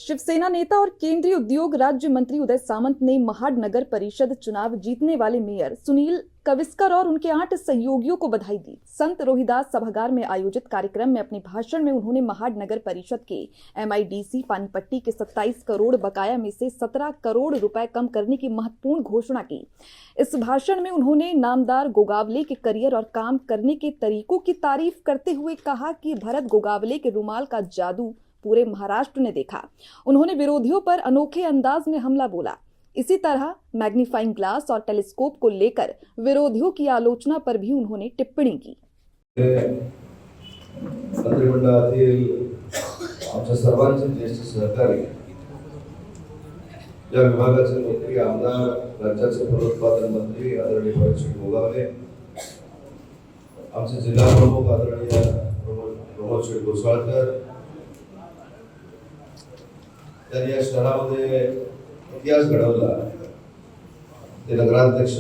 शिवसेना नेता और केंद्रीय उद्योग राज्य मंत्री उदय सामंत ने महाड नगर परिषद चुनाव जीतने वाले मेयर सुनील कविस्कर और उनके 8 सहयोगियों को बधाई दी। संत रोहिदास सभागार में आयोजित कार्यक्रम में अपने भाषण में उन्होंने महाड नगर परिषद के MIDC पानीपट्टी के 27 करोड़ बकाया में से 17 करोड़ रुपए कम करने की महत्वपूर्ण घोषणा की। इस भाषण में उन्होंने नामदार गोगावले के करियर और काम करने के तरीकों की तारीफ करते हुए कहा कि भरत गोगावले के रुमाल का जादू पूरे महाराष्ट्र ने देखा। उन्होंने विरोधियों पर अनोखे अंदाज में हमला बोला। इसी तरह मैग्नीफाइंग ग्लास और टेलीस्कोप को लेकर विरोधियों की आलोचना पर भी उन्होंने टिप्पणी की। मंत्रिमंडळातील आमच्या सर्वांचे ज्येष्ठ सहकारी, या विभागाचे मंत्री, आमदार, राज्याचे फलोत्पादन मंत्री आदरणीय भरत गोगावले, आमचे जिल्हा प्रमुख आदरणीय प्रमोद गोसाळकर, त्यांनी या शहरामध्ये इतिहास घडवला, ते नगराध्यक्ष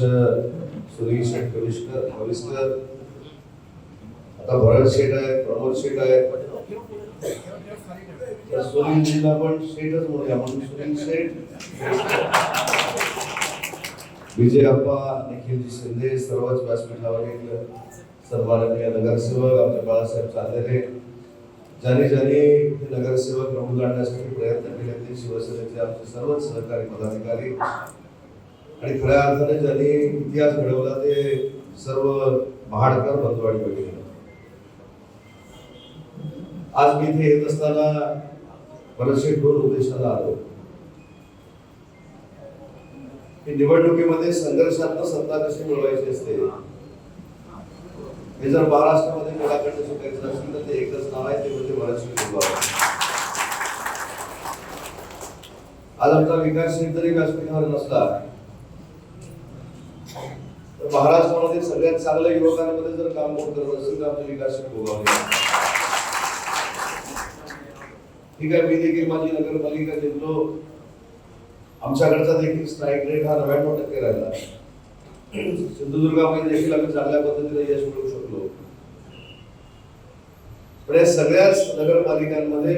सुनील शेठ कविस्कर, आता भरत शेठ आहे, प्रमोद शेठ आहे, सुनीलजीला पण शेठच म्हणूया म्हणून सुनील शेठ, विजय अप्पा, निखिलजी शिंदे, सर्वच व्यासपीठावरील सन्माननीय नगरसेवक आमचे बाळासाहेब चांदेरे, ज्यांनी नगरसेवक रमून आणण्यासाठी प्रयत्न केले ते शिवसेनेचे आमचे सर्वच सहकारी पदाधिकारी आणि खऱ्या अर्थाने ज्यांनी इतिहास घडवला ते सर्व महाडकर बंधुवाडी वगैरे। आज मी इथे येत असताना बरेचसे 2 उद्देशाला आलो की निवडणुकीमध्ये संघर्षात्मक सत्ता कशी मिळवायची असते हे जर महाराष्ट्रामध्ये कोणाकडे शिकायचं असेल तर ते एकच नाव आहे, ते म्हणजे भरत गोगावले। आज आमचा विकासशील जरी व्यासपीठावर नसला तर महाराष्ट्रामध्ये सगळ्यात चांगल्या युवकांमध्ये जर काम करत असेल तर आमचे विकासशील गोगावले। ठीक आहे, मी देखील माझी नगरपालिका जिंकलो, आमच्याकडचा देखील स्ट्राईक रेट हा 99% राहिला। सिंधुदुर्गामध्ये देखील आम्ही चांगल्या पद्धतीने यश मिळवू शकलो, पण या सगळ्याच नगरपालिकांमध्ये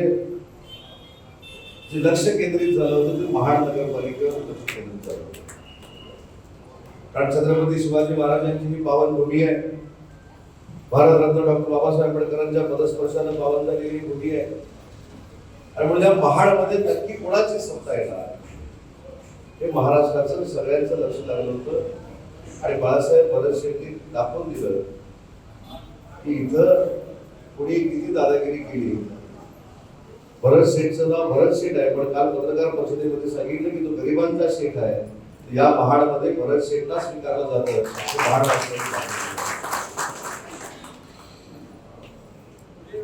जे लक्ष केंद्रित झालं होतं ते महाड नगरपालिकेवर लक्ष केंद्रित झालं होतं। कारण छत्रपती शिवाजी महाराजांची ही पावनभूमी आहे, भारतरत्न डॉक्टर बाबासाहेब आंबेडकरांच्या पदस्पर्शाने पावन झालेली भूमी आहे, आणि म्हणजे या महाडमध्ये नक्की कोणाची सत्ता येणार हे महाराष्ट्राचं सगळ्यांचं लक्ष लागलं होतं। आणि बाळासाहेब भरत शेट्टी दाखवून दिलं की इथं कोणी किती दादागिरी केली। भरत शेठचं नाव भरत शेठ आहे, पण काल पत्रकार परिषदेमध्ये सांगितलं की तो गरिबांचा शेठ आहे, या महाडमध्ये भरत शेठला स्वीकारलं जातं।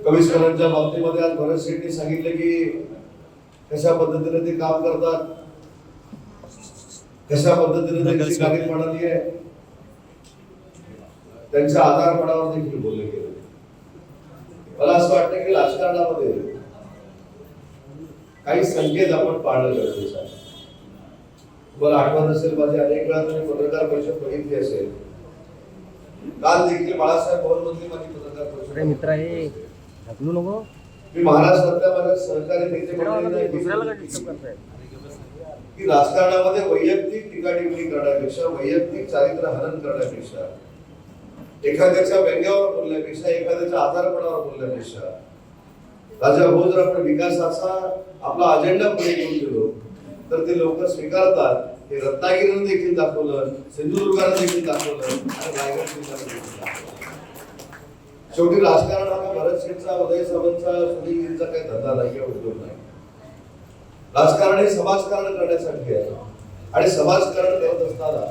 कविस्करांच्या बाबतीमध्ये आज भरत शेठनी सांगितलं की कशा पद्धतीने ते काम करतात, कशा पद्धतीने त्यांची कार्यप्रणाली आहे, त्यांच्या आधारपणावर देखील बोलले गेले। मला असं वाटतं की राजकारणामध्ये काही संकेत आपण पाळणं गरजेचं आहे। तुम्हाला आठवत असेल, माझी अनेक वेळा तुम्ही पत्रकार परिषद बघितली असेल, काल देखील बाळासाहेब भवनमधली माझी पत्रकार परिषद मित्र आहे ढकलू नको। मी महाराष्ट्रातल्या माझ्या सहकारी नेते की राजकारणामध्ये वैयक्तिक टीकाटिप्पणी करण्यापेक्षा, वैयक्तिक चारित्र्य हनन करण्यापेक्षा, एखाद्याच्या व्यंग्यावर बोलण्यापेक्षा, एखाद्याच्या आधारपणावर बोलण्यापेक्षा, राजा भाऊ जर आपण विकासाचा आपला अजेंडा पुढे घेऊन गेलो तर ते लोक स्वीकारतात। हे रत्नागिरीने देखील दाखवलं, सिंधुदुर्गाने देखील दाखवलं आणि रायगड जिल्ह्याने देखील दाखवलं। शेवटी राजकारण हा भरत शेठचा, उदय सामंतचा, सुनीलजींचा काही धंदा नाही किंवा उद्योग नाही। राजकारण हे समाजकारण करण्यासाठी आहे, आणि समाजकारण करत असताना